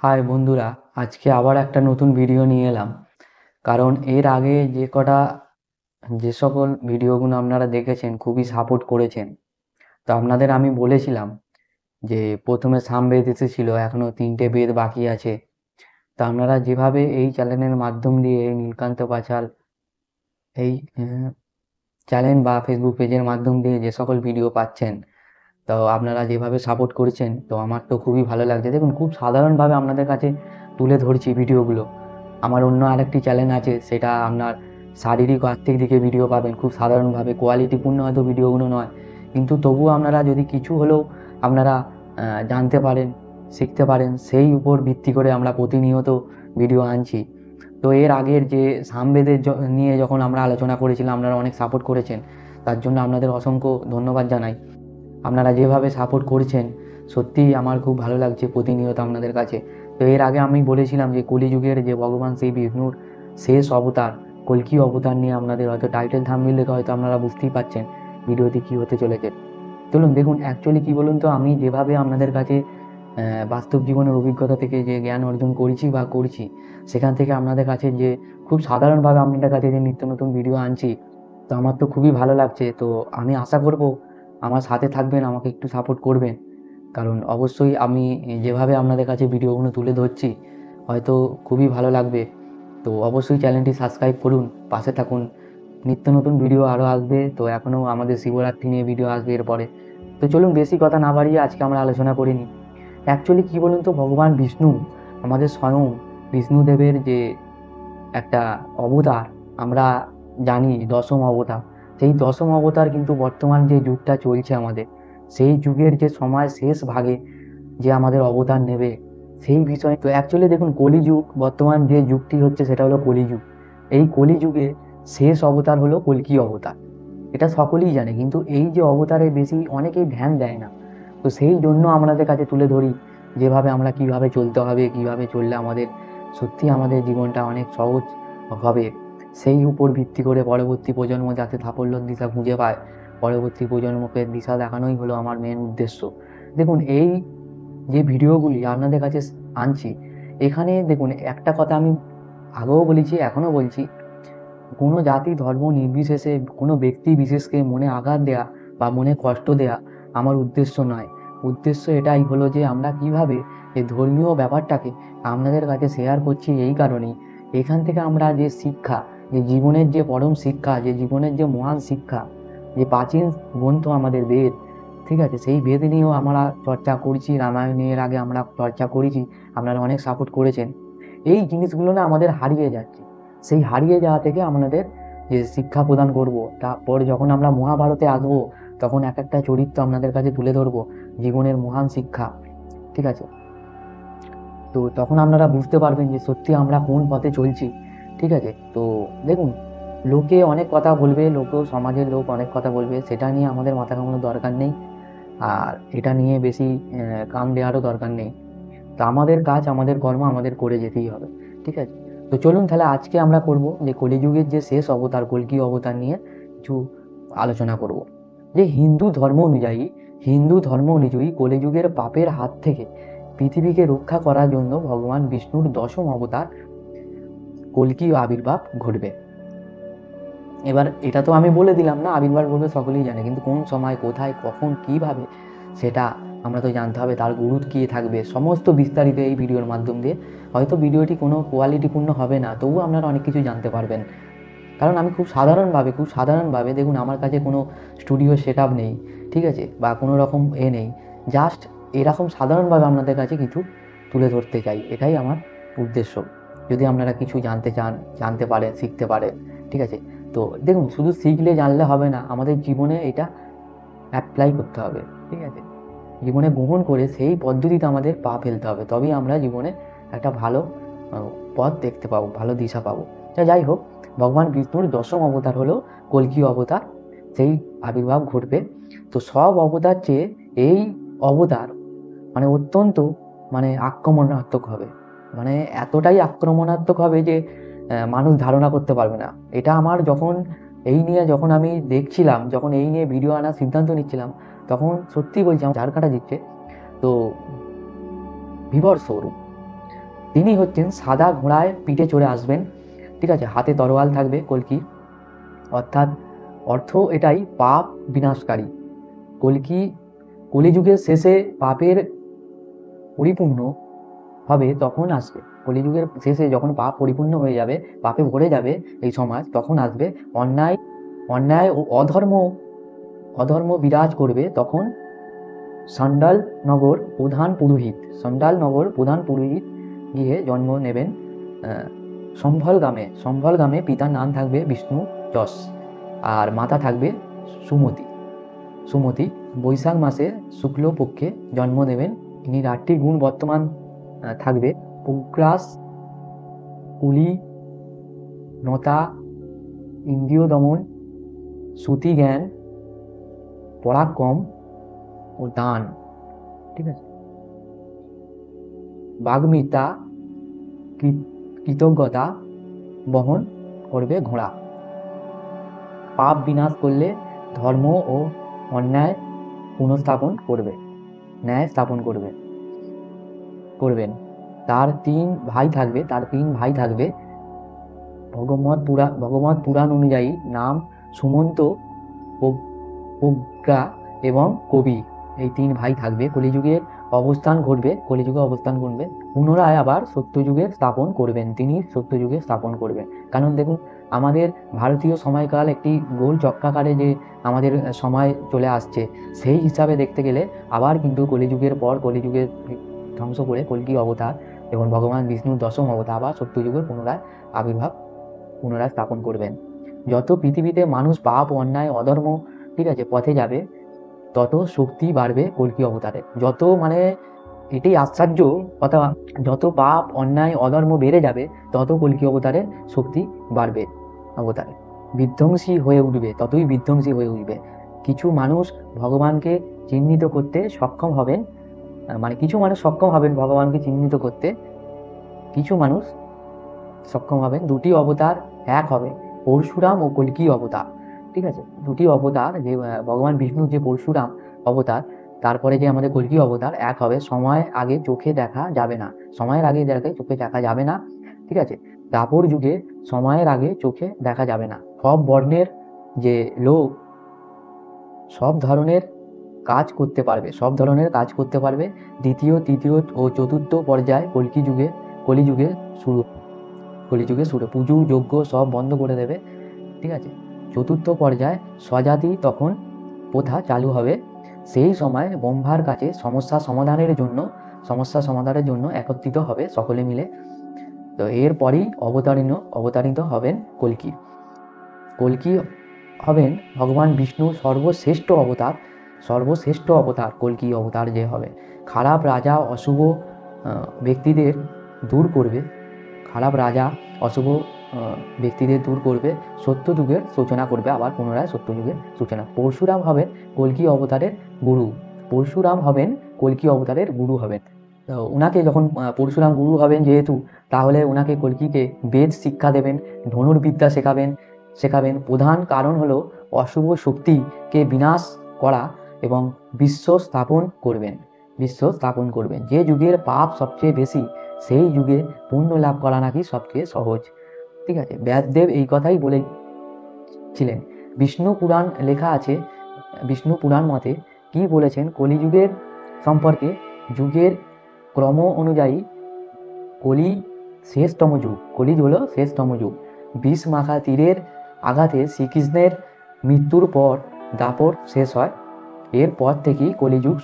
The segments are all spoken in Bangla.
হাই বন্ধুরা, আজকে আবার একটা নতুন ভিডিও নিয়ে এলাম। কারণ এর আগে যে সকল ভিডিওগুলো আপনারা দেখেছেন খুবই সাপোর্ট করেছেন। তো আপনাদের আমি বলেছিলাম যে প্রথমে সামবেদ এসেছিল, এখনো 3টে বেদ বাকি আছে। তো আপনারা যেভাবে এই চ্যানেলের মাধ্যম দিয়ে এই নীলকান্ত পাঁচাল এই চ্যানেল বা ফেসবুক পেজের মাধ্যম দিয়ে যে সকল ভিডিও পাচ্ছেন, তো আপনারা যেভাবে সাপোর্ট করছেন, তো আমার তো খুবই ভালো লাগছে। দেখুন, খুব সাধারণভাবে আপনাদের কাছে তুলে ধরছি ভিডিওগুলো। আমার অন্য আরেকটি চ্যানেল আছে, সেটা আপনার শারীরিক ও আর্থিক দিকে ভিডিও পাবেন খুব সাধারণভাবে, কোয়ালিটিপূর্ণ হয়তো ভিডিওগুলো নয়, কিন্তু তবুও আপনারা যদি কিছু হলেও আপনারা জানতে পারেন, শিখতে পারেন, সেই উপর ভিত্তি করে আমরা প্রতিনিয়ত ভিডিও আনছি। তো এর আগের যে সামবেদের নিয়ে যখন আমরা আলোচনা করেছিলাম, আপনারা অনেক সাপোর্ট করেছেন, তার জন্য আপনাদের অসংখ্য ধন্যবাদ জানাই। আপনারা যেভাবে সাপোর্ট করছেন, সত্যিই আমার খুব ভালো লাগছে প্রতিনিয়ত আপনাদের কাছে। তো এর আগে আমি বলেছিলাম যে কলিযুগের যে ভগবান শ্রী বিষ্ণুর শেষ অবতার কল্কি অবতার নিয়ে আপনাদের হয়তো টাইটেল থাম্বনেল দেখে হয়তো আপনারা বুঝতেই পারছেন ভিডিওটি কী হতে চলেছে। চলুন দেখুন, অ্যাকচুয়ালি কী বলুন তো, আমি যেভাবে আপনাদের কাছে বাস্তব জীবনের অভিজ্ঞতা থেকে যে জ্ঞান অর্জন করেছি বা করছি, সেখান থেকে আপনাদের কাছে যে খুব সাধারণভাবে আপনাদের কাছে যে নিত্য নতুন ভিডিও আনছি, তো আমার তো খুবই ভালো লাগছে। তো আমি আশা করব আমার সাথে থাকবেন, আমাকে একটু সাপোর্ট করবেন। কারণ অবশ্যই আমি যেভাবে আপনাদের কাছে ভিডিওগুলো তুলে ধরছি, হয়তো খুবই ভালো লাগবে। তো অবশ্যই চ্যানেলটি সাবস্ক্রাইব করুন, পাশে থাকুন। নিত্য নতুন ভিডিও আরও আসবে। তো এখনও আমাদের শিবরাত্রি নিয়ে ভিডিও আসবে এরপরে। তো চলুন বেশি কথা না বাড়িয়ে আজকে আমরা আলোচনা করে নিই। অ্যাকচুয়ালি কী বলুন তো, ভগবান বিষ্ণু, আমাদের স্বয়ং বিষ্ণুদেবের যে একটা অবতার, আমরা জানি দশম অবতার। সেই দশম অবতার কিন্তু বর্তমান যে যুগটা চলছে আমাদের, সেই যুগের যে সময় শেষ ভাগে যে আমাদের অবতার নেবে, সেই বিষয় তো অ্যাকচুয়ালি দেখুন, কলিযুগ, বর্তমান যে যুগটি হচ্ছে সেটা হলো কলিযুগ। এই কলিযুগে শেষ অবতার হলো কল্কি অবতার, এটা সকলেই জানে, কিন্তু এই যে অবতারে বেশি অনেকেই ধ্যান দেয় না। তো সেই জন্য আমাদের কাছে তুলে ধরি যেভাবে আমরা কিভাবে চলতে হবে, কিভাবে চললে আমাদের সত্যি আমাদের জীবনটা অনেক সহজ হবে, সেই উপর ভিত্তি করে পরবর্তী প্রজন্ম যাতে সাফল্যের দিশা খুঁজে পায়, পরবর্তী প্রজন্মকে দিশা দেখানোই হলো আমার মেন উদ্দেশ্য। দেখুন, এই যে ভিডিওগুলি আপনাদের কাছে আনছি, এখানে দেখুন একটা কথা আমি আগেও বলেছি, এখনও বলছি, কোনো জাতি ধর্ম নির্বিশেষে কোনো ব্যক্তি বিশেষকে মনে আঘাত দেয়া বা মনে কষ্ট দেয়া আমার উদ্দেশ্য নয়। উদ্দেশ্য এটাই হলো যে আমরা কিভাবে এই ধর্মীয় ব্যাপারটাকে আপনাদের কাছে শেয়ার করছি এই কারণেই, এখান থেকে আমরা যে শিক্ষা, যে জীবনের যে পরম শিক্ষা, যে জীবনের যে মহান শিক্ষা, যে প্রাচীন গ্রন্থ আমাদের বেদ, ঠিক আছে, সেই বেদ নিয়েও আমরা চর্চা করছি। রামায়ণের আগে আমরা চর্চা করেছি, আপনারা অনেক সাপোর্ট করেছেন। এই জিনিসগুলো না আমাদের হারিয়ে যাচ্ছে। সেই হারিয়ে যাওয়া থেকে আমাদের যে শিক্ষা প্রদান করব, তারপর যখন আমরা মহাভারতে আসবো, তখন এক একটা চরিত্র আপনাদের কাছে তুলে ধরবো, জীবনের মহান শিক্ষা, ঠিক আছে। তো তখন আপনারা বুঝতে পারবেন যে সত্যি আমরা কোন পথে চলছি, ঠিক আছে। তো দেখুন, লোকে অনেক কথা বলবে, সমাজের লোক অনেক কথা বলবে, সেটা নিয়ে আমাদের মাথা ঘামানোর দরকার নেই। আর এটা নিয়ে বেশি কাম দেওয়ারও দরকার নেই। তো আমাদের কাজ, আমাদের কর্ম আমাদের করে যেতেই হবে, ঠিক আছে। তো চলুন তাহলে আজকে আমরা করব যে কলিযুগের যে শেষ অবতার কল্কি অবতার নিয়ে কিছু আলোচনা করব। যে হিন্দু ধর্ম অনুযায়ী কলিযুগের পাপের হাত থেকে পৃথিবীকে রক্ষা করার জন্য ভগবান বিষ্ণুর দশম অবতার কল্কি আবির্ভাব ঘটবে। এবার এটা তো আমি বলে দিলাম না, আবির্ভাব ঘটবে সকলেই জানে, কিন্তু কোন সময়, কোথায়, কখন, কিভাবে, সেটা আমরা তো জানতে হবে। তার গুরুত্ব কী থাকবে, সমস্ত বিস্তারিত এই ভিডিওর মাধ্যম দিয়ে। হয়তো ভিডিওটি কোনো কোয়ালিটিপূর্ণ হবে না, তবুও আপনারা অনেক কিছু জানতে পারবেন। কারণ আমি খুব সাধারণভাবে দেখুন, আমার কাছে কোনো স্টুডিও সেট আপ নেই, ঠিক আছে, বা কোনো রকম নেই। জাস্ট এরকম সাধারণভাবে আপনাদের কাছে কিছু তুলে ধরতে চাই, এটাই আমার উদ্দেশ্য। যদি আপনারা কিছু জানতে চান, জানতে পারেন, শিখতে পারেন, ঠিক আছে। তো দেখুন, শুধু শিখলে জানলে হবে না, আমাদের জীবনে এটা অ্যাপ্লাই করতে হবে, ঠিক আছে। জীবনে গ্রহণ করে সেই পদ্ধতিতে আমাদের পা ফেলতে হবে, তবেই আমরা জীবনে একটা ভালো পথ দেখতে পাবো, ভালো দিশা পাবো। যাই হোক, ভগবান বিষ্ণুর দশম অবতার হলো কল্কি অবতার, সেই আবির্ভাব ঘটবে। তো সব অবতার চেয়ে এই অবতার মানে অত্যন্ত আক্রমণাত্মক হবে, মানে এতটাই আক্রমণাত্মক হবে যে মানুষ ধারণা করতে পারবে না। এটা আমার যখন আমি দেখছিলাম, যখন এই নিয়ে ভিডিও আনার সিদ্ধান্ত নিচ্ছিলাম, তখন সত্যি বলছি আমার ঝাড় কাটা দিচ্ছে। তো বিভৎস রূপ, তিনি হচ্ছেন সাদা ঘোড়ায় পিঠে চড়ে আসবেন, ঠিক আছে, হাতে তরোয়াল থাকবে কল্কি, অর্থাৎ অর্থ এটাই পাপ বিনাশকারী। কল্কি কলিযুগের শেষে পাপের পরিপূর্ণ হবে তখন আসবে, কলিযুগের শেষে যখন পাপ পরিপূর্ণ হয়ে যাবে, পাপে ভরে যাবে এই সমাজ, তখন আসবে অন্যায় অন্যায় ও অধর্ম বিরাজ করবে। তখন চণ্ডাল নগর প্রধান পুরোহিত গিয়ে জন্ম নেবেন সম্ভল গ্রামে পিতার নাম থাকবে বিষ্ণু যশ, আর মাতা থাকবে সুমতি। বৈশাখ মাসে শুক্লপক্ষে জন্ম নেবেন। ইনি 8টি গুণ বর্তমান থাকবে: উগ্রাস, কুলীনতা, ইন্দ্রিয় দমন, শ্রুতি জ্ঞান, পরাক্রম ও দান, ঠিক আছে। বাগ্মিতা, কৃতজ্ঞতা বহন করবে ঘোড়া। পাপ বিনাশ করলে ধর্ম ও অন্যায় পুনঃস্থাপন করবেন। তার তিন ভাই থাকবে। ভগবত পুরাণ অনুযায়ী নাম সুমন্ত, প্রজ্ঞা এবং কবি, এই 3 ভাই থাকবে। কলিযুগে অবস্থান ঘটবে। পুনরায় আবার সত্যযুগে স্থাপন করবেন। তিনি সত্যযুগে স্থাপন করবেন। কারণ দেখুন, আমাদের ভারতীয় সময়কাল একটি গোল চক্রাকারে যে আমাদের সময় চলে আসছে, সেই হিসাবে দেখতে গেলে আবার কিন্তু কলিযুগের পর কলিযুগের ধ্বংস করে কল্কি অবতার এবং ভগবান বিষ্ণুর 10ম অবতার আবার সত্যযুগের পুনরায় স্থাপন করবেন। যত পৃথিবীতে মানুষ পাপ, অন্যায়, অধর্ম, ঠিক আছে, পথে যাবে, তত শক্তি বাড়বে কল্কি অবতারে। যত এটাই আশ্চর্য কথা, যত পাপ, অন্যায়, অধর্ম বেড়ে যাবে, তত কল্কি অবতারে শক্তি বাড়বে। ততই বিধ্বংসী হয়ে উঠবে। কিছু মানুষ ভগবানকে চিহ্নিত করতে সক্ষম হবেন, ভগবানকে চিহ্নিত করতে। কিছু মানুষ সক্ষম হবেন। 2টি অবতার এক হবে, পরশুরাম ও কল্কি অবতার, ঠিক আছে। 2টি অবতার, যে ভগবান বিষ্ণুর যে পরশুরাম অবতার, তারপরে যে আমাদের কল্কি অবতার, এক হবে। সময়ের আগে চোখে দেখা যাবে না, ঠিক আছে। দ্বাপর যুগে সময়ের আগে চোখে দেখা যাবে না। সব বর্ণের যে লোক সব ধরনের কাজ করতে পারবে। দ্বিতীয়, তৃতীয় ও চতুর্থ পর্যায় কলিযুগে শুরু পুজো যজ্ঞ সব বন্ধ করে দেবে, ঠিক আছে। চতুর্থ পর্যায় স্বজাতি তখন প্রথা চালু হবে। সেই সময় ব্রহ্মার কাছে সমস্যা সমাধানের জন্য একত্রিত হবে সকলে মিলে। তো এরপরই অবতারিত হবেন কল্কি হবেন ভগবান বিষ্ণুর সর্বশ্রেষ্ঠ অবতার। কল্কি অবতার যে হবে, খারাপ রাজা অশুভ ব্যক্তিদের দূর করবে, সত্যযুগের সূচনা করবে। আবার পুনরায় সত্যযুগের সূচনা। পরশুরাম হবেন কল্কি অবতারের গুরু হবেন। তো উনাকে যখন পরশুরাম গুরু হবেন যেহেতু, তাহলে উনাকে কল্কিকে বেদ শিক্ষা দেবেন, ধনুর্বিদ্যা শেখাবেন। প্রধান কারণ হলো অশুভ শক্তিকে বিনাশ করা এবং বিশ্ব স্থাপন করবেন। যে যুগের পাপ সবচেয়ে বেশি, সেই যুগে পুণ্য লাভ করা নাকি সবচেয়ে সহজ, ঠিক আছে। ব্যাসদেব এই কথাই বলেছিলেন। বিষ্ণু পুরাণ লেখা আছে। বিষ্ণু পুরাণ মতে কি বলেছেন কলিযুগের সম্পর্কে? যুগের ক্রম অনুযায়ী কলি হলো শেষতম যুগ। বিষ মাখা তীরের আঘাতে শ্রীকৃষ্ণের মৃত্যুর পর দ্বাপর শেষ হয়। এরপর থেকেই কলিযুগ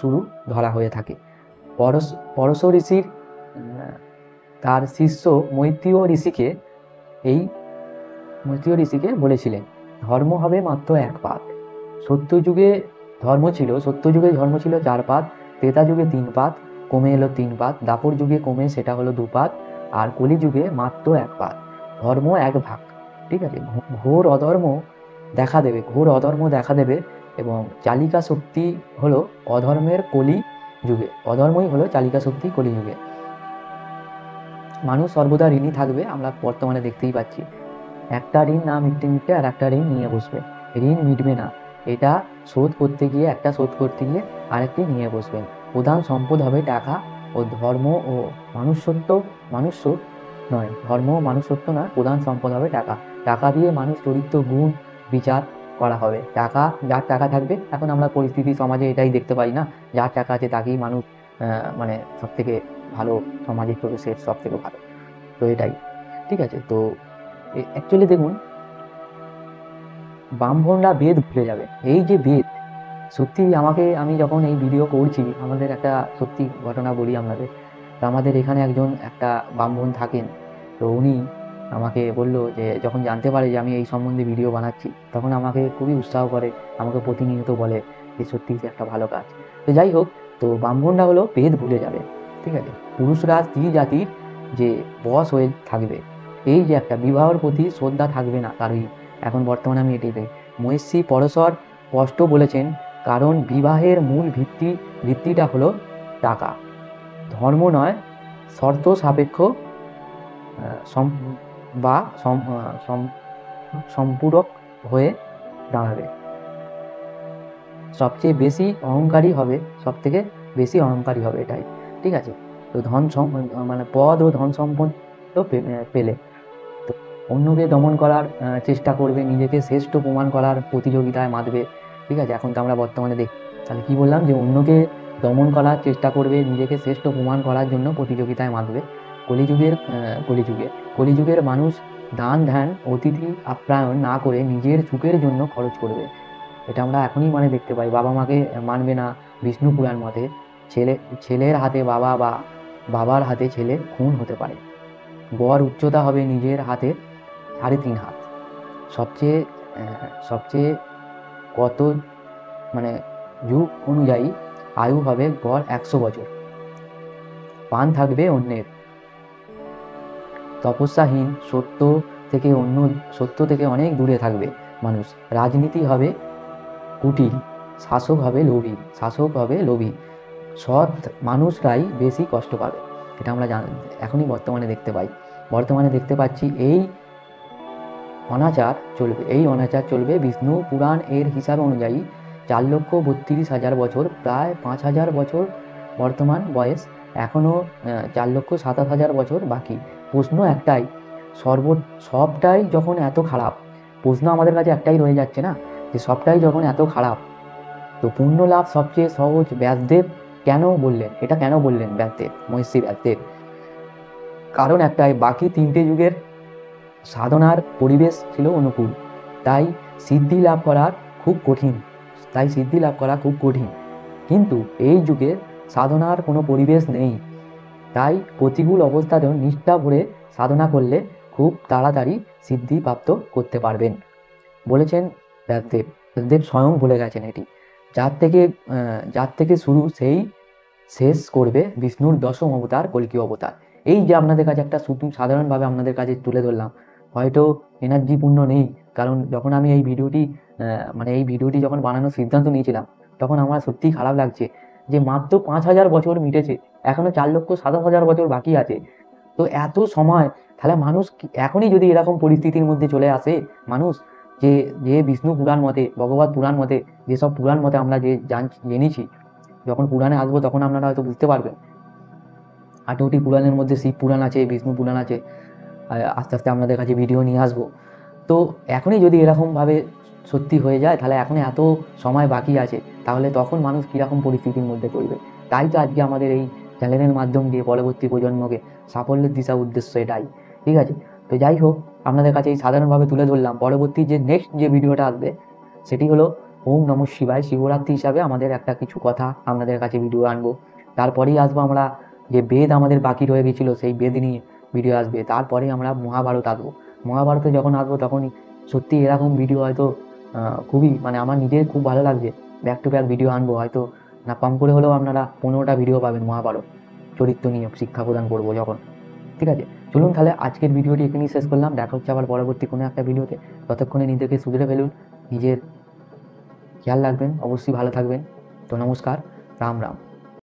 শুরু ধরা হয়ে থাকে। পরশ ঋষির তার শিষ্য মৈত্রেয় ঋষিকে বলেছিলেন, ধর্ম হবে মাত্র 1 পাদ। সত্যযুগে ধর্ম ছিল 4 পাদ, ত্রেতা যুগে 3 পাদ, কমে এলো 3 পাদ, দ্বাপর যুগে কমে সেটা হলো 2 পাদ, আর কলিযুগে মাত্র 1 পাদ। ধর্ম 1 ভাগ, ঠিক আছে। ঘোর অধর্ম দেখা দেবে এবং চালিকা শক্তি হলো অধর্মই হলো চালিকা শক্তি কলিযুগে। মানুষ সর্বদা ঋণী থাকবে, আমরা বর্তমানে দেখতেই পাচ্ছি। একটা ঋণ না মিটতে আর একটা ঋণ নিয়ে বসবে, ঋণ মিটবে না। একটা শোধ করতে গিয়ে আরেকটি নিয়ে বসবেন। প্রধান সম্পদ হবে টাকা ও ধর্ম ও মানুষ্যত্ব মানুষ্য নয়, ধর্ম ও মানুষ্যত্ব নয়, প্রধান সম্পদ হবে টাকা। টাকা দিয়ে মানুষ চরিত্র গুণ বিচার করা হবে। টাকা, যার টাকা থাকবে, এখন আমরা পরিস্থিতি সমাজে এটাই দেখতে পাই না, যার টাকা আছে তাকেই মানুষ মানে সব থেকে ভালো, সমাজের চোখে সে সব থেকে ভালো। তো এটাই ঠিক আছে। তো অ্যাকচুয়ালি দেখুন, ব্রাহ্মণরা বেদ ভুলে যাবে। এই যে বেদ, সত্যি আমি যখন এই ভিডিও করছি, আমাদের একটা সত্যি ঘটনা বলি আপনাদের। তো আমাদের এখানে একটা ব্রাহ্মণ থাকেন। তো উনি আমাকে বললো যে, যখন জানতে পারে যে আমি এই সম্বন্ধে ভিডিও বানাচ্ছি, তখন আমাকে খুবই উৎসাহ করে, আমাকে প্রতিনিয়ত বলে যে সত্যি যে একটা ভালো কাজ। তো যাই হোক, তো ব্রাহ্মণরা হলো বেদ ভুলে যাবে, ঠিক আছে। পুরুষরা স্ত্রী জাতির যে বশ হয়ে থাকবে, এই যে একটা বিবাহের প্রতি শ্রদ্ধা থাকবে না কারোই। এখন বর্তমানে আমি এটাই দেখি। মহের্ষি পরশর স্পষ্ট বলেছেন, কারণ বিবাহের মূল ভিত্তিটা হলো টাকা, ধর্ম নয়। শর্ত সাপেক্ষ বা সম্পূরক হয়ে দাঁড়াবে। সবচেয়ে বেশি অহংকারী হবে, সব থেকে বেশি অহংকারী হবে, এটাই ঠিক আছে। তো মানে পদ ও ধন সম্পদ তো পেলে তো অন্যকে দমন করার চেষ্টা করবে, নিজেকে শ্রেষ্ঠ প্রমাণ করার প্রতিযোগিতায় মাতবে, ঠিক আছে। এখন তো আমরা বর্তমানে দেখি, তাহলে কি বললাম, যে অন্যকে দমন করার চেষ্টা করবে, নিজেকে শ্রেষ্ঠ প্রমাণ করার জন্য প্রতিযোগিতায় মাতবে। কলিযুগের কলিযুগের মানুষ দান ধ্যান অতিথি আপ্যায়ন না করে নিজের সুখের জন্য খরচ করবে। এটা আমরা এখনই মানে দেখতে পাই। বাবা মাকে মানবে না। বিষ্ণু পুরাণ মতে ছেলের হাতে বাবা বা বাবার হাতে ছেলে খুন হতে পারে। গড় উচ্চতা হবে নিজের হাতে 3.5 হাত। সবচেয়ে সবচেয়ে কত মানে যুগ অনুযায়ী আয়ু হবে গড় 100 বছর। পান থাকবে অন্যের, তপস্যাহীন, সত্য থেকে অনেক দূরে থাকবে মানুষ। রাজনীতি হবে কুটিল, শাসক হবে লোভী। সৎ মানুষরাই বেশি কষ্ট পাবে। এটা আমরা এখনই বর্তমানে দেখতে পাই। বর্তমানে দেখতে পাচ্ছি এই অনাচার চলবে। বিষ্ণু পুরাণ এর হিসাব অনুযায়ী 4,32,000 বছর, প্রায় 5,000 বছর বর্তমান বয়স, এখনো 4,27,000 বছর বাকি। প্রশ্ন একটাই, সবটাই যখন এত খারাপ, প্রশ্ন আমাদের কাছে একটাই রয়ে যাচ্ছে না, যে সবটাই যখন এত খারাপ, তো পুণ্য লাভ সবচেয়ে সহজ। ব্যাসদেব কেন বললেন এটা? কেন বললেন মহর্ষি ব্যাসদেব? কারণ একটাই, বাকি 3টে যুগের সাধনার পরিবেশ ছিল অনুকূল, তাই সিদ্ধি লাভ করা খুব কঠিন। কিন্তু এই যুগে সাধনার কোনো পরিবেশ নেই, তাই প্রতিকূল অবস্থাতেও নিষ্ঠা ভরে সাধনা করলে খুব তাড়াতাড়ি সিদ্ধি প্রাপ্ত করতে পারবেন, বলেছেন ব্যাসদেব। ব্যাসদেব স্বয়ং বলে গেছেন এটি। যার থেকে শুরু, সেই শেষ করবে বিষ্ণুর দশম অবতার কল্কি অবতার। এই যে আপনাদের কাছে একটা সাধারণভাবে আপনাদের কাছে তুলে ধরলাম, হয়তো এনার্জিপূর্ণ নেই, কারণ যখন আমি এই ভিডিওটি যখন বানানোর সিদ্ধান্ত নিয়েছিলাম, তখন আমার সত্যিই খারাপ লাগছে যে মাত্র 5,000 বছর মিটেছে, এখনো 4,27,000 বছর বাকি আছে। তো এত সময়, তাহলে মানুষ এখনই যদি এরকম পরিস্থিতির মধ্যে চলে আসে, মানুষ যে যে বিষ্ণু পুরাণ মতে, ভগবত পুরাণ মতে, যেসব পুরাণ মতে আমরা জেনেছি, যখন পুরাণে আসবো তখন আপনারা হয়তো বুঝতে পারবেন। 18টি পুরাণের মধ্যে শিব পুরাণ আছে, বিষ্ণু পুরাণ আছে। আস্তে আস্তে আপনাদের কাছে ভিডিও নিয়ে আসবো। তো এখনই যদি এরকমভাবে সত্যি হয়ে যায়, তাহলে এখন এত সময় বাকি আছে, তাহলে তখন মানুষ কীরকম পরিস্থিতির মধ্যে পড়বে। তাই তো আজকে আমাদের এই চ্যানেলের মাধ্যম দিয়ে পরবর্তী প্রজন্মকে সাফল্যের দিশা উদ্দেশ্য এটাই, ঠিক আছে। তো যাই হোক, আপনাদের কাছে এই সাধারণভাবে তুলে ধরলাম। পরবর্তী যে নেক্সট যে ভিডিওটা আসবে, সেটি হলো ওম নমঃ শিবায়, শিবরাত্রি হিসাবে আমাদের একটা কিছু কথা আপনাদের কাছে ভিডিও আনবো। তারপরেই আসবো আমরা যে বেদ আমাদের বাকি রয়ে গেছিলো, সেই বেদ নিয়ে ভিডিও আসবে। তারপরে আমরা মহাভারত আসবো। মহাভারতে যখন আসবো, তখনই সত্যি এরকম ভিডিও হয়তো খুবই আমার নিজের খুব ভালো লাগছে। ব্যাক টু ব্যাক ভিডিও আনবো, হয়তো না কম করে হলেও আপনারা 15টা ভিডিও পাবেন মহাভারত চরিত্র নিয়ে শিক্ষা প্রদান করবো যখন, ঠিক আছে। চলুন তাহলে আজকের ভিডিওটি এখানেই শেষ করলাম। দেখা হচ্ছে আবার পরবর্তী কোনো একটা ভিডিওতে। ততক্ষণে নিজেকে সুধরে ফেলুন, নিজের খেয়াল রাখবেন, অবশ্যই ভালো থাকবেন। তো নমস্কার, রাম রাম।